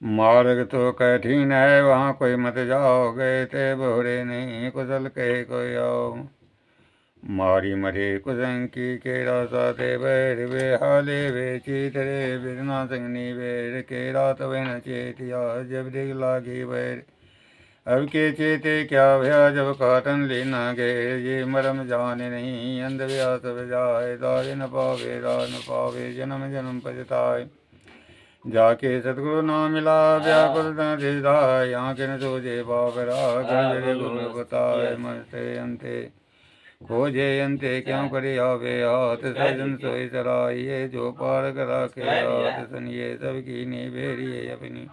मार्ग तो कठिन है वहाँ कोई मत जाओ, गए थे बहुरे नहीं कुशल कहे कोई आओ। मारी मरे कुसंकी केरा साथे बैर वे हाले वे चीतरे बिरना संगनी बैर केरा तवे न चेतिया जब देख लागी बैर। अब के चेते क्या भया जब काटन लेना गए, ये मरम जाने नहीं अंधव्यास जाए दारे न पावे दार न पावे जन्म जन्म पछताए। जाके सतगुरु ना मिला व्याकुल न धिधाय, आँखें न सोजे बाबरा घर मेरे गुरु बताए मरते अंते खोजे अंते क्यों करे आवे हाथ सजन सोई सराइये जो पार करा के हाथ सनिए सबकी नी बेरिए अपनी।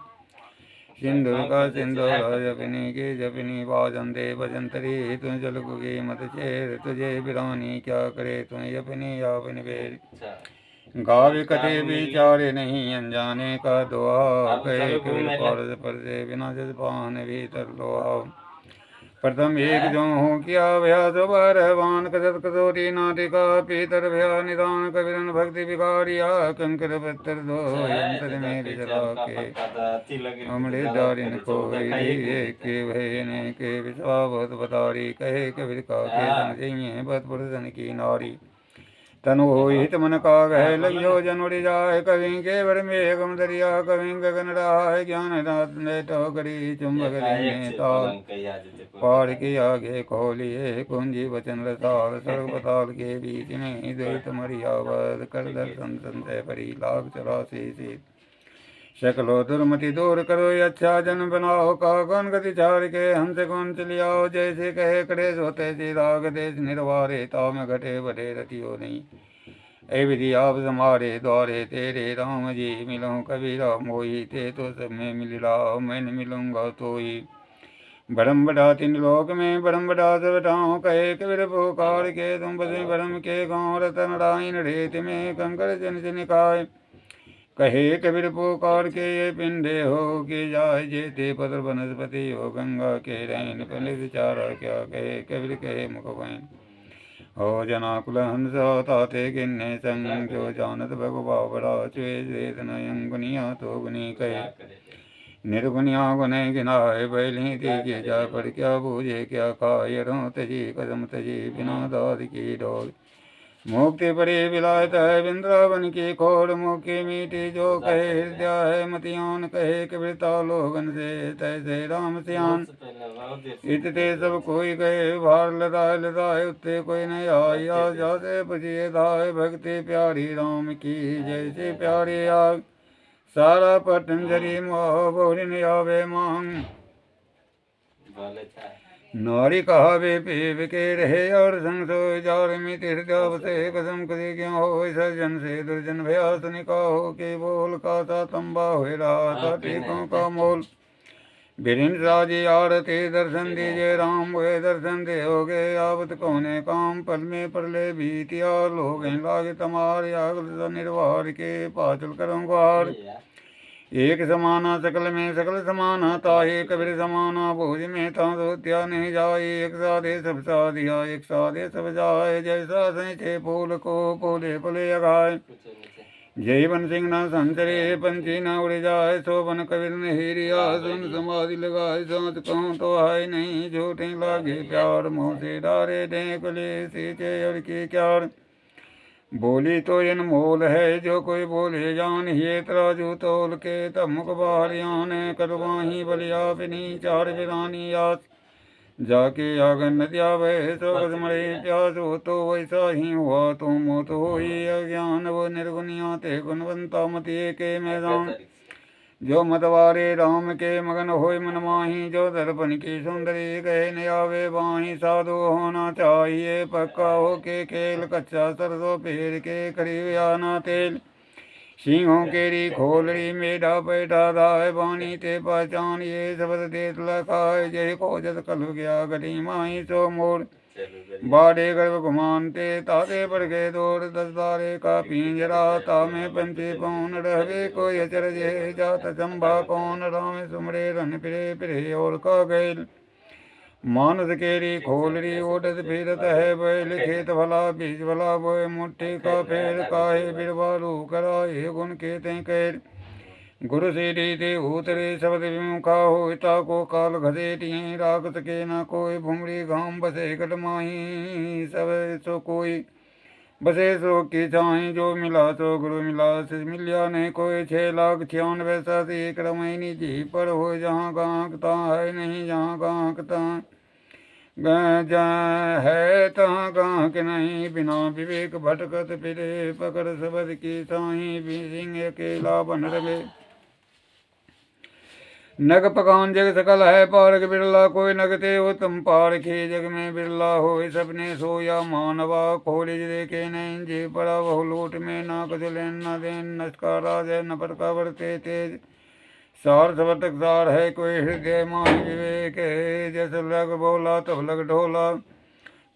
सिंदूर का सिंदूर जपनी के जपनी बाजंदे भजंतरी तुम जल गुगे मत चेर तुझे बिरानी क्या करे तुम अपनी अपनी बेर। गावे कथे विचारे नहीं अनजाने का दुआ, कहे कबीर पारस पर बिना जजपान भीतर लोहा। प्रथम एक जो हो किया अभ्यास बारहवान कसत कसोटी नाटिका पीतर भया निदान कबीरन भक्ति विकारिया कंकर पत्थर दो यंत्र में विचरा के अमृत दारिन को के भय ने के विश्वावत बतारी कहे कबीर का के समझिए बत पुरुषन की नारी। तनु हो हित मन का गह लगियो जन उड़ जाए कवि के वर में गम दरिया कवि गगन रहा ज्ञान रात ने तो करी चुंबक ताल पहाड़ के आगे खोलिए कुंजी वचन रसाल सर्व पताल के बीच में द्वैत मरियावत कर दर्शन संतय परी लाग चौरासी से शकलो दुर्मति दूर करो अच्छा जन बनाओ का कौन गति छाड़ के हंस कौन चलियाओ जैसे कहे करे सोते से राग देश निर्वारे ताम घटे बढ़े रतियो नहीं। ऐ विधि आप समारे द्वारे तेरे राम जी मिलो कबीरा मोही ते तो सब में मिल रहा मैं न मिलूंगा तो ही। बरम बड़ा तीन लोक में बरम बड़ा सब ठाव कहे कबीर पुकार के तुम बसे बरम के गाँव रतन राइन रेत में कंकर जन निकाय। कहे कबीर पुकार के ये पिंडे हो के जाए जेते पत्र वनस्पति हो गंगा के रैन पलित चारा क्या कहे कबीर कहे मुख बैन। हो जनाकुल हंस ताते किन्ने संग जो जानत भगवा बड़ा चुए जेत नयन गुनिया तो गुनी कहे निर्गुनिया गुने गिनाए बैली के जा पर क्या बूझे क्या खाए रो तजी कदम तजी बिना दाद की डोल। मुक्ति परे विलायत है वृंदावन की खोड़ मुक्ति मीठी जो कहे हृदय है मतियान कहे कबीरता लोगन से तैसे राम सियान। इतते सब कोई गए भार लदाए लदाए उत्ते कोई नहीं आया जाते बजिए दाए भक्ति प्यारी राम की जैसे प्यारी आग सारा पतंजलि मोह बोलिन आवे मांग। नारी कहावे पीव के रहे और संग सोए जार में तीर्थ से कसम कदे क्यों हो सजन से दुर्जन भया सुनिका हो के बोल का सा तंबा हुए रहा था टीकों का मोल। बिरिन राजी आरती दर्शन दीजिए राम हुए दर्शन दे हो गए आवत कोने काम पल में परले भीतिया लोग लागे तमार आगल निर्वार के पाचल करूँ ग्वार। एक समाना सकल में सकल समाना ताहे कबीर समाना भोज में था सोत्या नहीं जाए एक साधे सब साधिया एक साधे सब जाए जैसा सैचे फूल को पोले पोले अगाए। जय बन सिंह न संचरे पंछी न उड़ जाए शोभन कबीर ने हीरिया सुन समाधि लगाए सांत कहूँ तो आए नहीं झूठे लागे प्यार मुँह से डारे ढेकले सींचे और की क्यार। बोली तो इन मोल है जो कोई बोले जान ये तराजू तोल के तब मुख बाहर आने करवाही बलिया बिनी चार बिरानी आस। जाके आगन नदिया वह सोगस मरे प्यास हो तो वैसा ही हुआ तो मोत हो ही अज्ञान वो निर्गुनिया ते गुणवंता मतिए के मैदान। जो मतवारे राम के मगन होय मन माही जो दर्पण की सुंदरी गए नयावे बाही साधु होना चाहिए पक्का हो के खेल कच्चा सरसों पेड़ के करीब आना तेल। सिंहों केरी खोलड़ी मेढा पैठा दाय बानी ते पहचान ये शब्द देत लखाए जय को जत कल गया गटी माही सो मोड़। बाड़े गर्भ घुमानते ताते पर गए दौड़ दसदारे का पिंजरा तामे पंचे पौन रहवे को अचर जे जात चंबा कौन राम सुमरे रन फिरे फिरे और का गैल। मानस केरी खोलरी ओडत फिरत है बैल खेत भला बीज भला बोए मुट्ठी का पेड़ काहे बिरबालू कराए गुण के कैर। गुरु सीढ़ी ते उतरे शब्द विमुखा होता को काल घसेटिए राख सके न कोई भुमरी घाम बसे कट माही सब सो कोई बसे सो की छाई जो मिला सो गुरु मिला से मिलिया नहीं कोई 6,96,86 वैसा एक रमैनी जी पर हो जहाँ गाँकता है नहीं जहाँ गाँकता है तहाँ गाँक नहीं बिना विवेक भटकत फिरे पकड़ शबद की साई भी सिंह अकेला बन रहे नग पकान जग सकल है पारक बिरला कोई नगते उत्तम पारखे जग में बिरला हो सपने सोया मानवा खोले देखे नहीं जे पड़ा बहु लोट में ना कुछ लेन न देन नस्कारा जय न पटका बढ़ते तेज सार सबतक सार है कोई हृदय माही विवेक है जैसे लग बोला तब लग ढोला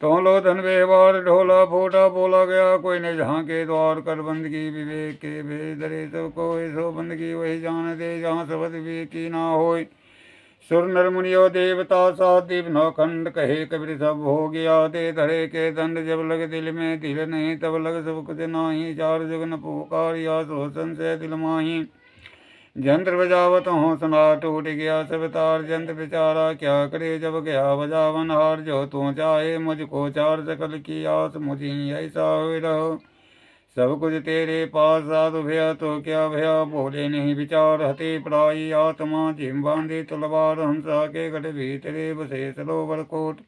तो लो धन व्यवहार ढोला फोटा बोला गया कोई न जहाँ के द्वार कर बंदगी विवेक के भेद धरे सब कोई सो बंदगी वही जान दे जहाँ सबद विवेकी ना होय सुर नर मुनियो देवता साधिव नौखंड कहे कबीर सब हो गया दे धरे के दंड जब लग दिल में दिल नहीं तब लग सब कुछ नाही चार जुग न पुकार या सो संशय दिल माही जंत्र बजावत हो सुना टूट गया सब तार जंत्र बेचारा क्या करे जब गया बजावन हार जो तू चाहे मुझको चार सकल की आस मुझी ऐसा हो रहो सब कुछ तेरे पास साधु भया तो क्या भया बोले नहीं विचार हते पढ़ाई आत्मा जिम बांधे तलवार हंसा के गढ़ भीतरे बसे सरोवर कोट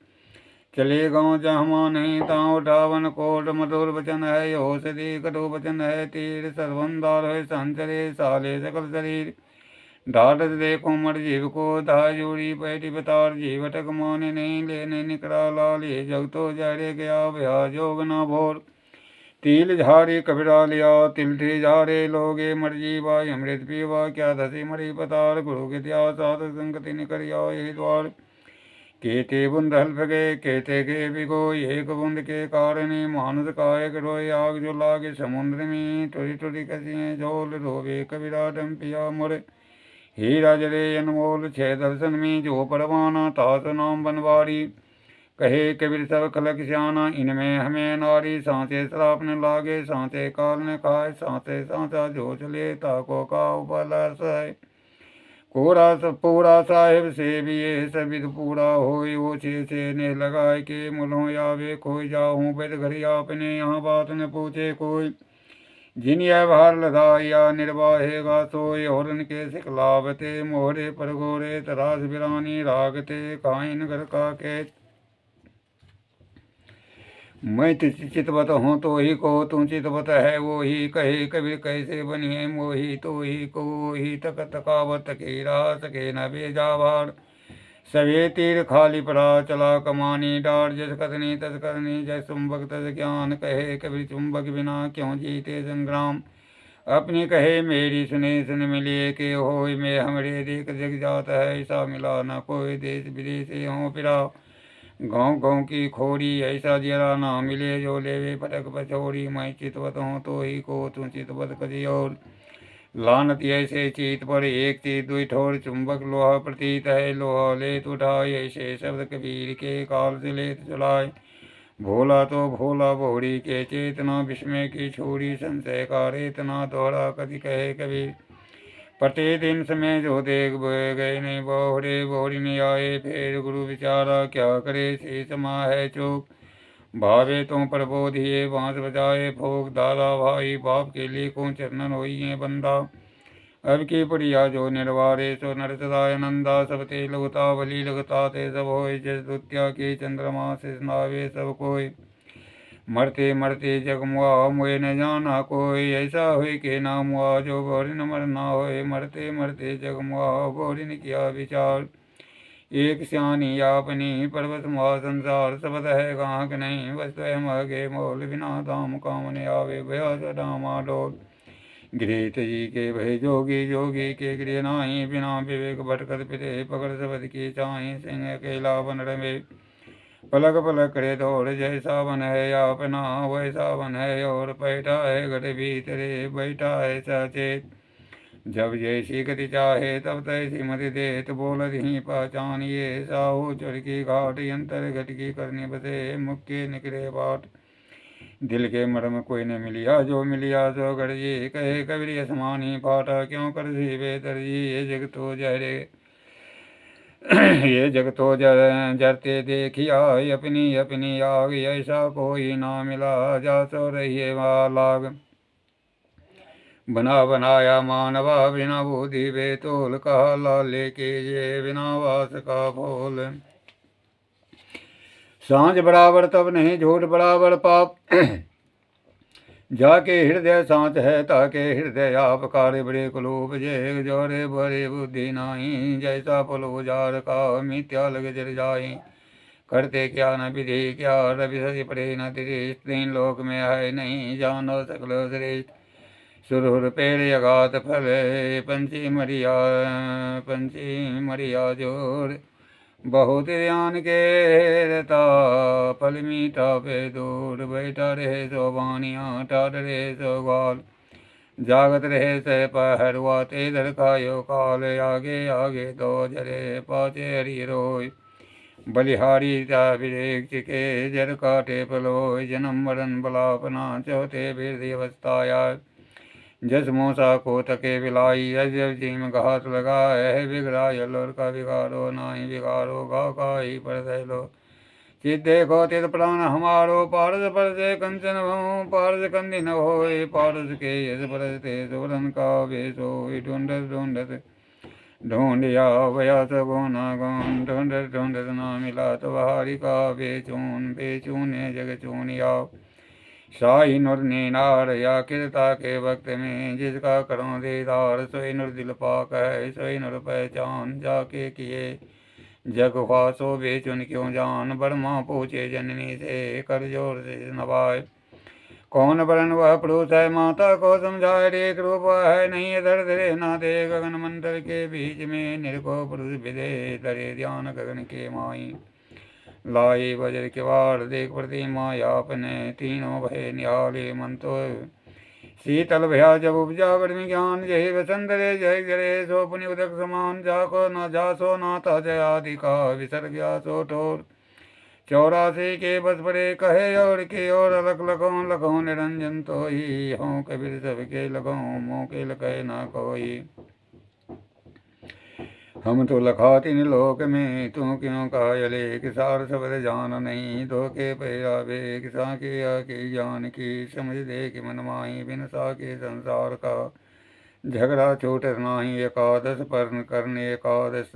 चले गाँव जहाँ नहीं ताँ उठावन कोट मधुर वचन है औषधि कटु वचन है तीर सर्वंदार है संचरे साले सकल शरीर ढाढ़स देखो मर जीव को धा जोड़ी पैटी बतार जीवटक माने नहीं लेने निकरा लाल ये जग तो जारे गया भया जोग ना भोर तिल झारे कबिरा लिया तिलठे झारे लोगे मर जीवा अमृत पीवा क्या धसी मरी पतार गुरु के त्या साधक संगति निकरिया यही द्वार केते बुंद हल्फ गए केते के बिगो एक बूंद के कारण मानुष कायक रोए आग जो लागे समुद्र में टुरी टुरी कसिए झोल रोवे कबीरा डम्पिया मुर हीरा जले अनमोल छह दर्शन में जो परवाना तास नाम बनवारी कहे कबीर सब खलक श्याना इनमें हमें नारी सांसे श्राप न लागे सांसे काल न खाए सांसे सांसा जो चले ताको का उपलस है कोरा पूरा साहिब से भी ये सबिद पूरा होय वो से ने लगाए के मुलों यावे खोई जाऊँ बेद घरी आपने यहाँ बात न पूछे कोई जिन यह भार लदाया निर्वाहेगा सोय हरन के सिखलावते मोहरे पर गोरे तरास बिरानी रागते काइन घर का के मैं चितवत हूँ तो ही को तू चितवत है वो ही कहे कबीर कैसे बनिए मोही तो ही को ही तक तकावत के रहा सके न बेजावार सवे तीर खाली पड़ा चला कमानी डार जस कथनी तस करनी जय चुंबक तस ज्ञान कहे कबीर चुंबक बिना क्यों जीते संग्राम अपनी कहे मेरी सुने सुन मिलिए के हो में हमरे देख जग जात है ऐसा मिला न कोई देश विदेश हो फिरा गाँव गाँव की खोरी ऐसा जरा ना मिले जो लेवे पटक पचौड़ी मैं चितवत हूँ तो ही को तू चितवत कजी और लानत ऐसे चीत पर एक चीत दुई ठोर चुंबक लोहा प्रतीत है लोहा लेत उठाए ऐसे शब्द कबीर के काल से लेत चलाए भोला तो भोला भोरी के चेतना विस्मय की छोरी संशय का रेतना दोहरा कभी कहे कबीर प्रति दिन समय जो देख गए नहीं बोहरे बोहरी नहीं आए फिर गुरु विचारा क्या करे से समा है चूक भावे तो प्रबोधिए बांस बजाए भोग दादा भाई बाप के लिए को चरणन होइए बंदा अब की पड़िया जो निर्वारे सो नर सदाय नंदा सब ते लगता बलि लगता ते सब होय जस दुत्या के चंद्रमा से स्नावे सब कोई मरते मरते जग मुआ मुए न जाना कोई ऐसा हुई के ना मुआ जो बोरी न मरना होए मरते मरते जग मुआ बोरी ने किया विचार एक सियानी आपनी पर्वत मुआ संसार सबद है गाहक नहीं वस्तु मगे मोल बिना दाम कामने आवे भया सदामा डोल गृहित जी के भय जोगी जोगी के गृह नाही बिना विवेक भटकत फिरे पकड़ सबद की चाही सिंह अकेला बन रमे पलक पलक करे दौड़ जैसा बन है अपना वैसा बन है और बैठा है घट भीतरे बैठा है सचेत जब जैसी गति चाहे तब तैसी मति देत बोलत ही पहचान ये साहू चढ़ की घाट यंत्र घट की करनी बसे मुख्य निकले बाट दिल के मर्म कोई न मिलिया, जो मिलिया सो गढ़िए। कहे कबीर असमानी फाटा, क्यों कर सी बेतरजी। ये जग तो जहरे ये जग तो जरते देखिया, अपनी अपनी आग। ऐसा कोई ना मिला, जा सो रहिए लाग। बना बनाया मानवा, बिना बुद्धि बेतोल। कहा लाले के ये बिना वास का फूल। सांझ बराबर तब नहीं, झूठ बराबर पाप। जाके हृदय सांच है, ताके हृदय आप। कार्य बड़े कुलूप जे, जोरे बड़े बुद्धि नाही। जैसा पुल उजार का, मिथ्या लग जर जाए। करते क्या न विधि क्या, रवि सज पड़े न तिरिश। तीन लोक में है नहीं, जानो सकल श्रेष्ठ। सुरहुर पेड़ अगात फल, पंछी मरिया जोर। बहुत ध्यान के रहता, फल मीठा पे दूर। बैठा रहे सो बानिया, टाट रहे सो ग्वाल। जागत रहे से पहरुआ, तेदर खायो काल। आगे आगे दो जरे, पाचे हरि रोय। बलिहारी जा विवेक के, जर काटे पलोय। जन्म मरण बलापना, चौथे वृद्धि अवस्थाया। जस मूसा को तके बिलाई, अजब जीम घात लगाए। है बिगड़ा लोर का बिगाड़ो, नाही बिगाड़ो गाँव का ही पर लो। चित देखो तित प्राण हमारो, पारस परसे कंचन भऊ। पारस कंदी न होय, पारस के यस परसते। सुवरन का वेश होय, ढूंढत ढूंढत ढूंढिया भया सगुना गुण। ढूंढत ढूंढत ना मिला, तो हारी का बेचून। बेचूने जग चूनिया, शाही नुर नीनार। या किरता के वक्त में, जिसका करो दीदार। सोई नुर दिल पाक है, सोई नुर पहचान। जाके किए जग फासो, बेचुन क्यों जान। बर्मा पूछे जननी से, कर जोर से नवाए। कौन बरन वह पुरुष है, माता को समझाए। एक रूप है नहीं इधर धरे ना दे। गगन मंडल के बीच में, निरको पुरुष विदे। धरे ध्यान गगन के माई, लाई वज्र किवाड़। देख प्रतिमा आपने, तीनों भय निहाले। मन तो शीतल भया जब उपजा, बड़ ज्ञान जय वसंतरे। जय जरे सो पुनि उदक समान। जाको न जासो नाता जयादि का, विसर गया सो ठोर। 84 के बस पड़े कहे, और के और अलग लगो। लगो निरंजन तो ही, हों कबीर सबके लगो। मोह के लगे ना कोई। हम तो लखा तीन लोक में, तू क्यों कायले। किसार शब्द जान नहीं, धोखे पैरावे। किसा के आके जान की, समझ दे कि मन माही। बिन साके संसार का, झगड़ा छूटत नाही। एकादश पर्ण करने एकादश,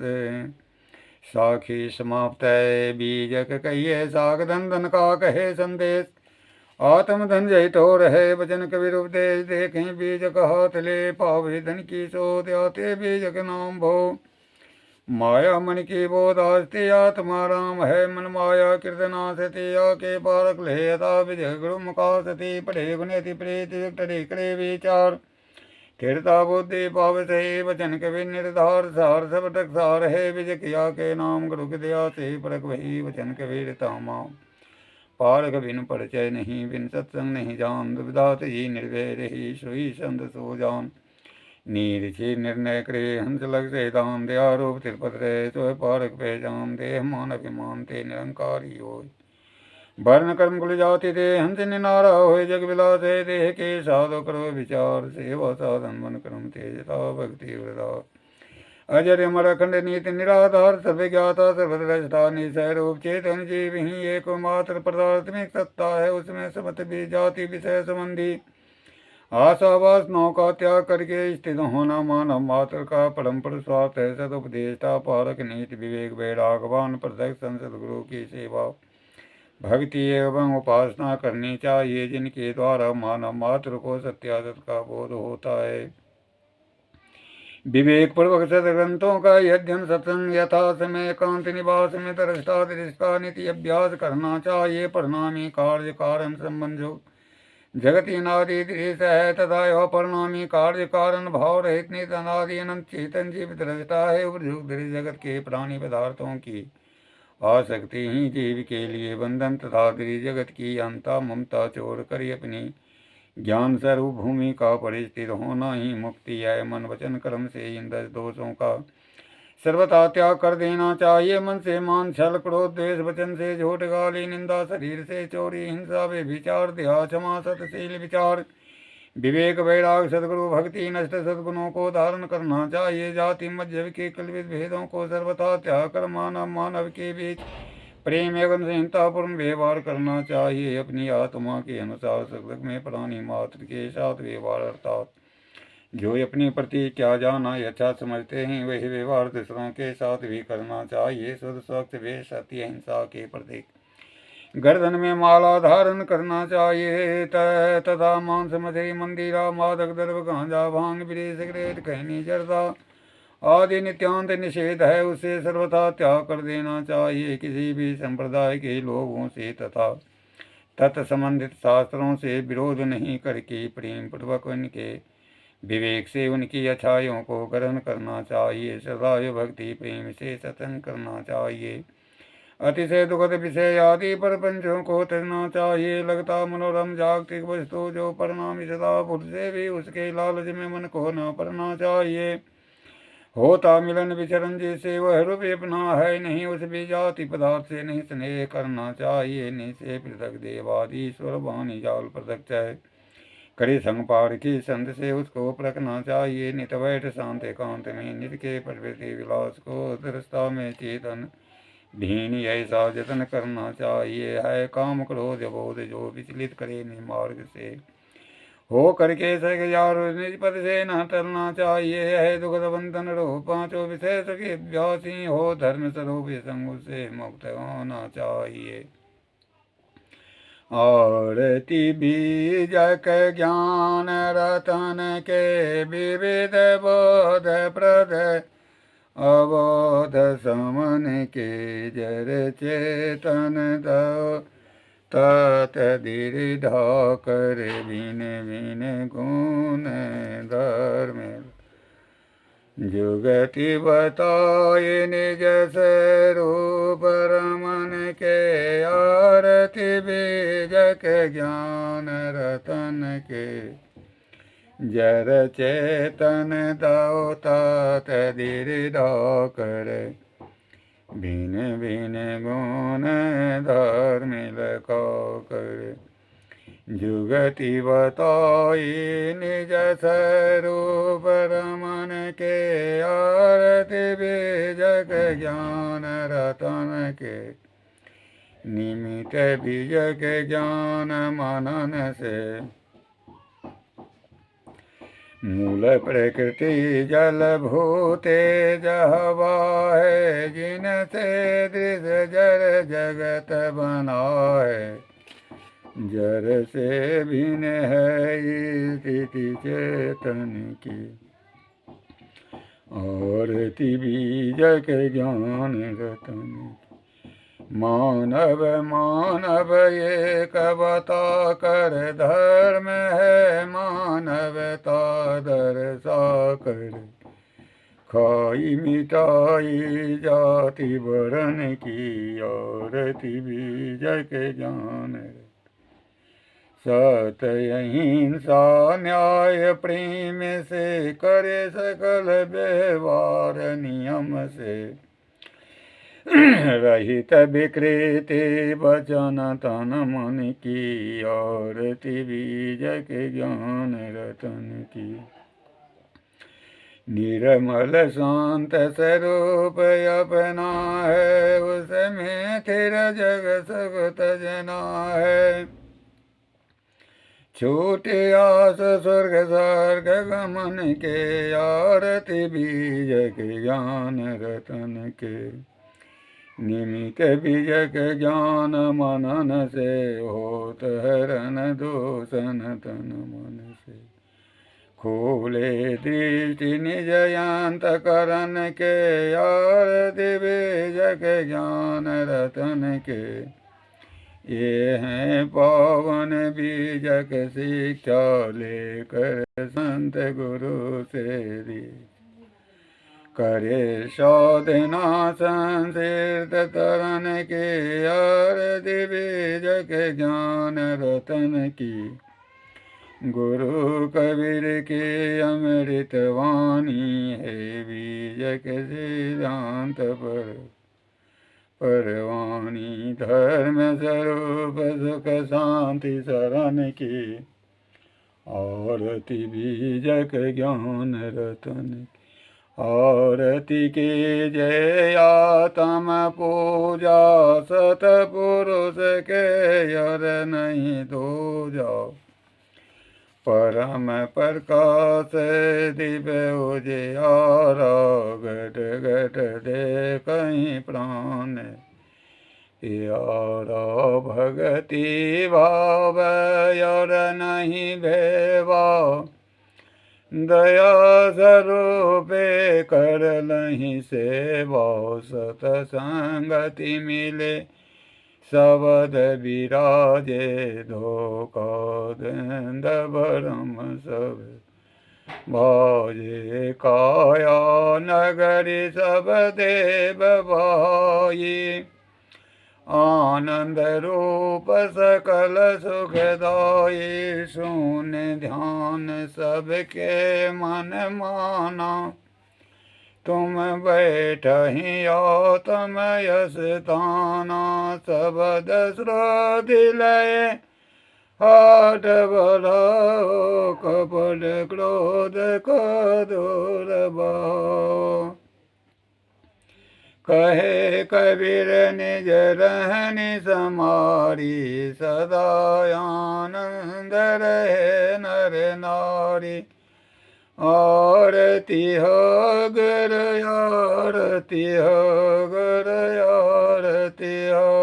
साखी समाप्त है। बीजक कहिए साग, धन धन का कहे संदेश। आत्म धन जय तो रहे, वचन कबीर उपदेश। देखें बीजक हाथ ले, पावे धन की सोत। आते बीजक नाम भो, माया मन की बोध। आस्ते आत्मा राम है, मन माया कीर्तना सती। आके पारक ले यथा विजय गुरु मुखा सती। पढ़े गुणति प्रीत टरे करे विचार। स्थिरता बुद्धि पाव सही, वचन कवि निर्धार। सार सब टकसार है, विजय किया के नाम। गुरु की दया से परक वही, वचन कबीर तामा। पारक बिन परिचय नहीं, बिन सत्संग नहीं जान। दुविधात ही निर्भय रही, सोई संत सो जान। नीर छी निर्णय करे, हंस लग से दान। दया रूप तिरपत रहे, सोए पारक पहचान। देह मान अभिमान ते, निरंकारी होय। वर्ण कर्म कुल जाति थे, हंस निनारा होय। जग विलास है, देह के साधो करो विचार। सेवा साधन मन कर्म तेजता, भक्ति वृदा। अजर अमर अखंड नीति निराधार। सर्व ज्ञाता सर्वद्रष्टा, निसय रूप चेतन जीव ही एक मात्र। पदार्थमिक सत्ता है, उसमें समत भी जाति विषय संबंधी। आशावास नौ का त्याग करके, स्थित होना मानव मात्र का परम पुरुषार्थ है। सदुपदेष्टा पारक नीति विवेक वैरागवान, प्रत्यक्ष संसद गुरु की सेवा। भक्ति एवं उपासना करनी चाहिए, जिनके द्वारा मानव मात्र को सत्यासत का बोध होता है। विवेक पूर्वक सदग्रंथों का अध्ययन, सत्संग यथा समय एकांत निवास में दृष्टा दृष्टा नित्य अभ्यास करना चाहिए। परिणामी कार्य कारण संबंधो, जगति अनादि दृश्य है तथा यह परिणामी कार्य कारण भाव रहित नित्य अनादि अनंत चेतन जीव दृष्टा है। उपयुक्त दृश्य जगत के प्राणी पदार्थों की आसक्ति ही जीव के लिए बंधन तथा दृश्य जगत की अंता ममता छोड़ कर अपनी ज्ञान स्वरूप भूमि का परिस्थित होना ही मुक्ति है। मन वचन कर्म से इन 10 दोषों का सर्वथा त्याग कर देना चाहिए। मन से मान, छल, क्रोध, द्वेष, वचन से झूठ, गाली, निंदा, शरीर से चोरी, हिंसा, व्यभिचार, देहा, क्षमा, सतशील, विचार, विवेक, वैराग, सद्गुरु, भक्ति, नष्ट सद्गुणों को धारण करना चाहिए। जाति मध्य के कल्पित भेदों को सर्वथा त्याग कर मानव मानव के बीच प्रेम एवं संहितापूर्ण व्यवहार करना चाहिए। अपनी आत्मा के अनुसार सतयुग में प्राणी मात्र के साथ व्यवहार, अर्थात जो अपने प्रति क्या जाना अच्छा समझते हैं वही व्यवहार दूसरों के साथ भी करना चाहिए। शुद्ध, स्वच्छ, वे सत्य, हिंसा के प्रतीक, गर्दन में माला धारण करना चाहिए तथा मांस, मछली, मंदिरा, मादक द्रव्य, गांजा, भांग, बीड़ी, सिगरेट, खैनी, जर्दा आदि नित्यांत निषेध है, उसे सर्वथा त्याग कर देना चाहिए। किसी भी संप्रदाय के लोगों से तथा तत्संबंधित शास्त्रों से विरोध नहीं करके प्रेम पूर्वक उनके विवेक से उनकी अच्छाइयों को ग्रहण करना चाहिए। सदैव भक्ति प्रेम से सत्संग करना चाहिए। अतिशय दुखद विषय आदि प्रपंचों को त्यागना चाहिए। लगता मनोरम जागतिक वस्तु जो परिणामी सदा भूल से भी उसके लालच में मन को न पड़ना चाहिए। होता मिलन विचरण जैसे वह रूप अपना है नहीं, उस भी जाति पदार्थ से नहीं स्नेह करना चाहिए। निश्चय पृथक देवादि ईश्वर वाणी जाल प्रत्यक्ष है, करे संग पार की संत से उसको परखना चाहिए। नित बैठ शांत एकांत में नित के प्रवृत्ति विलास को दृष्टा में चेतन धीन ऐसा जतन करना चाहिए। है काम क्रोध बोध जो विचलित करे मार्ग से हो करके सगयार निज पद से न टलना चाहिए। है दुखद बंधन रो पांचों विषय सके व्यासी हो, धर्म स्वरूप संग से मुक्त होना चाहिए। आरती बीजक ज्ञान रतन के विविध बोध प्रद, अबोध समन के जर चेतन दो, तात दीर्घा कर बिन बिन गुण धर्म, जुगति बताए निज स्वरूप रमन के। आरती बीजक ज्ञान रतन के जर चेतन दाओ, तात दीर्घा कर भिन भिन गुण धर्म लखा कर। जुगति बताई निज स्वरूप रमन के। आरती बीजक ज्ञान रतन के निमित्त बीजक ज्ञान मनन से। मूल प्रकृति जल भूते जहवा है, जिनसे दृश्य जर जगत बना है। जर से भिन्न है स्थिति चेतन की। आरती बीजक ज्ञान रतन, मानव मानव एक बता कर धर्म है। मानवता दर्शा कर खाई मिटाई जाति वरण की। आरती बीजक ज्ञान, सत्य अहिंसा न्याय प्रेम से करे सकल व्यवहार नियम से। रहित विकृति वचन तन मन की। आरती बीजक ज्ञान रतन की, निर्मल शांत स्वरूप अपना है। उसमें थिर जग सगत जना है। छूटे आस स्वर्ग सर्ग गमन के। आरती बीजक ज्ञान रतन के निमित्त बीजक ज्ञान मनन से। होत हरण दूषण तन मन से। खोले दृष्टि निज अंतकरण के। आरती बीजक ज्ञान रतन के ये हैं पावन बीजक शिक्षा लेकर संत गुरु से दी। करे साधना संसिद्ध तरन के। आरती बीजक ज्ञान रतन की, गुरु कबीर की अमृत वाणी है बीज के सिद्धांत परवानी धर्म स्वरूप सुख शांति शरण की आरती बीजक ज्ञान रतन की आरती के जय आत्म पूजा सतपुरुष के यर नहीं दो जाओ परम प्रकाश दिव्य उजियारा घट घट दे कहीं प्राण यारा भगति भाव यार नहीं भेवा दया स्वरूपे कर लही सेवा सतसंगति मिले शबद विराजे धोखा देंद भरम सब भाजे काया नगरी सब देव भाई आनंद रूप सकल सुखदायी शून्य ध्यान सबके मन माना तुम बैठ ही आत्म यश ताना सबद श्रोधि लय हाट बढ़ाओ कपट क्रोध को दूर भाओ कहे कबीर निज रहनि समारी सदा आनंद रहे नर नारी आरती हो गुर आरती हो गुर आरती हो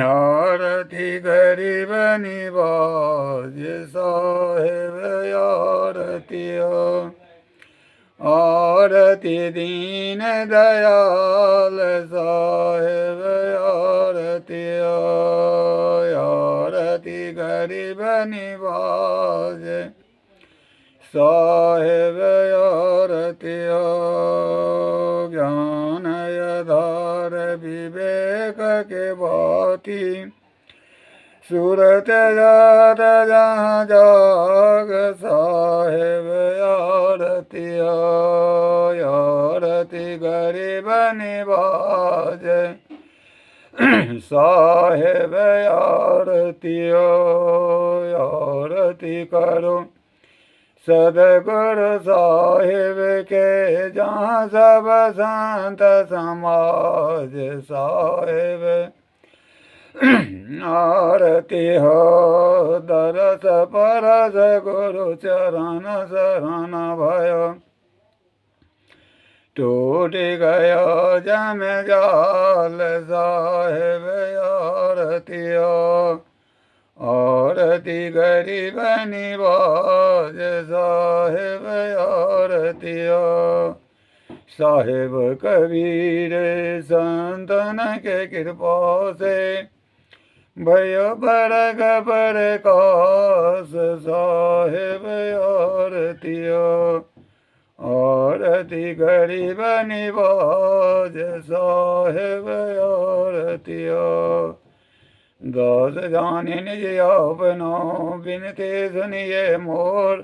आरती गरीब निवाज साहेब आरती हो आरती दीन दयाल साहेब आरती हो आरती गरीब निवाज साहेब आरती हो ज्ञान आधार विवेक के भांति सूरत जात जहाँ जाग साहेब आरती हो आरती गरीब निवाज साहेब आरती हो आरती करो सदगुरु साहिब के जहाँ सब संत समाज साहिब आरती हो दरस परस गुरु चरण शरण भयो टूट गयो जम जाल साहिब आरती हो आरती गरीब निवाज साहेब आरती हो साहेब कबीर संतन के कृपा से भयो बरग प्रकाश साहेब आरती हो आरती गरीब निवाज साहेब आरती हो दास जाने निज अपनो बिनते सुनिए मोर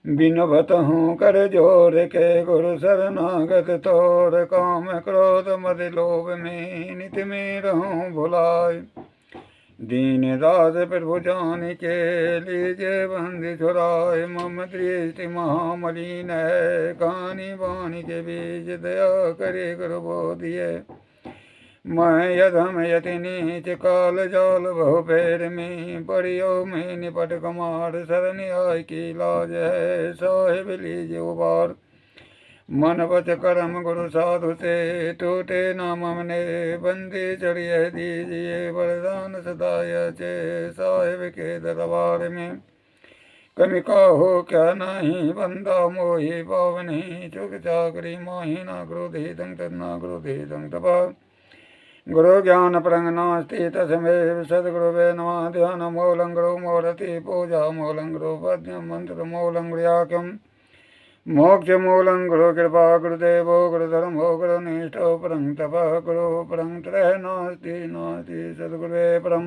बिनवत हूँ कर जोर के गुरु शरणागत तोर काम क्रोध मद लोभ में नित में रहूं भुलाय दीन दास प्रभु जान के लीजे बंदी छुड़ाए मम दृष्टि महामलिन है कहानी बानी के बीच दया करे गुरु बोधिए मैं यधम यति नीच काल जाल बहु पैर में परियो में निपट कमार शरण आय की लाज है साहिब लीज उबार मन वच करम गुरु साधु से टूटे नाम मने बंदी चढ़िए दीजिए वरदान सदाय चे साहिब के दरबार में कमी का हो क्या नहीं बंदा मोहि पावनी चुक चाकरी मोहि न क्रोधि दंग न क्रोधि दंग तपा गुरु ज्ञान प्रंग नास्ति तस्मेव सद्गुरुवे नमः ध्यान मूलं गुरु मूर्ति पूजा मूलं गुरु पद्यं मंत्र मूलं गुरुयाक्यं मोक्ष मूलं गुरु कृपा गुरुदेवो गुरुधर्मो गुरुनिष्ठो परं तपः गुरु परं त्रयः नास्ति नास्ति सद्गुरुवे परं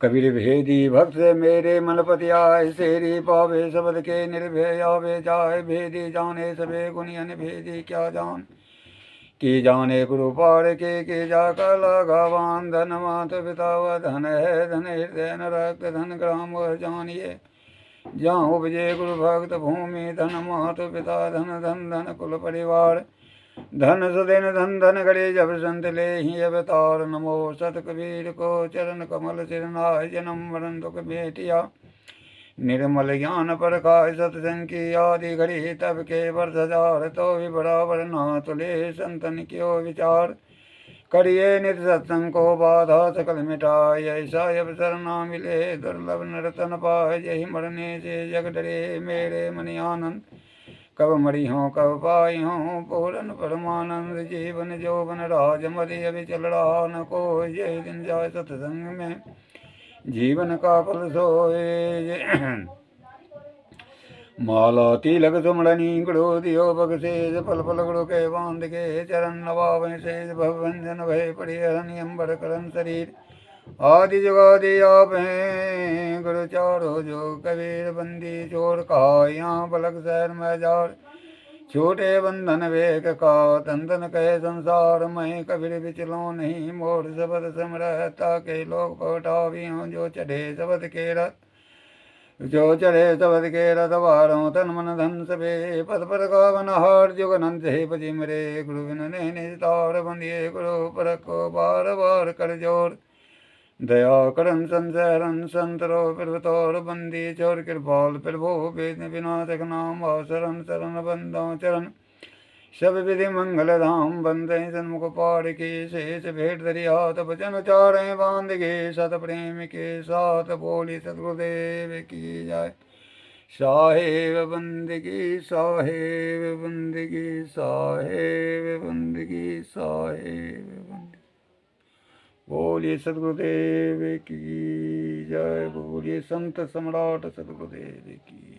कबीर भेदी भक्त से मेरे मन पति आए, सेरी पावे शब्द के निर्भय आवे जाए, भेदी जाने सबे गुनियन भेदी क्या जान, की जाने गुरु पार के जाकर लगावान, धन मात पिता व धन है, धन हृदय न रक्त धन ग्राम वह जानिए, जहाँ उपजे गुरु भक्त भूमि, धन मात पिता धन धन धन कुल परिवार, धन सुदिन धन धन गड़े जब संत ले ही अवतार, नमो सत कबीर को चरण कमल सिरनाय, जन्म मरण दुख बेटिया निर्मल ज्ञान पर खाय, सत्संग की आदि घड़ी तब के वर्ष हजार, तो भी बराबर ना तुले संतन क्यों विचार, करिए नित सत्संग को बाधा सकल मिटाय, ऐसा अवसर ना मिले दुर्लभ नरतन पाय, यही मरने से जग डरे मेरे मन आनंद, कब मरी हों कब पाई हों पूरन परमानंद, जीवन जोबन राज मदि अभी चल रहा न को, यही दिन जाए सत्संग में जीवन का फल सोए, माला तिलक सुमड़नी गुरु दियो बगसेज, पल पल गुरु के बांध के चरण नवावें शेष, भवभंजन भय परिहरन अंबर करन शरीर, आदि जुगादि आप हैं गुरु चारो जो, कबीर बंदी चोर कहा यहाँ पलक शहर में जार, छोटे बंधन वेग का तन तन कहे संसार, मैं कबीर बिचलो नहीं मोर शब्द समरहता, के लोग पटावी हों जो चढ़े शब्द के रथ, जो चढ़े शब्द के रथ वारों तन मन धन सबे, पद पद का बनहार जुग नंद हे पजी मरे, गुरु बिन निस्तार बंदिए गुरु पर को बार बार कर जोर, दया करन संसहरन संतरो प्रभुतौर, बंदी चोर कृपाल प्रभु वेद विनाशक नाम, शरण शरण बंदो चरण सब विधि मंगल धाम, बंदे सन्मुख पार की शेष भेंट धरि हाथ, वचन चारे बांध के सत प्रेम के साथ, बोली सतगुरुदेव की जाय, साहेब बंदगी साहेब बंदगी साहेब बंदगी साहेब बंदगी, बोलिए सतगुरुदेव की जय, बोलिए संत सम्राट सतगुरुदेव की।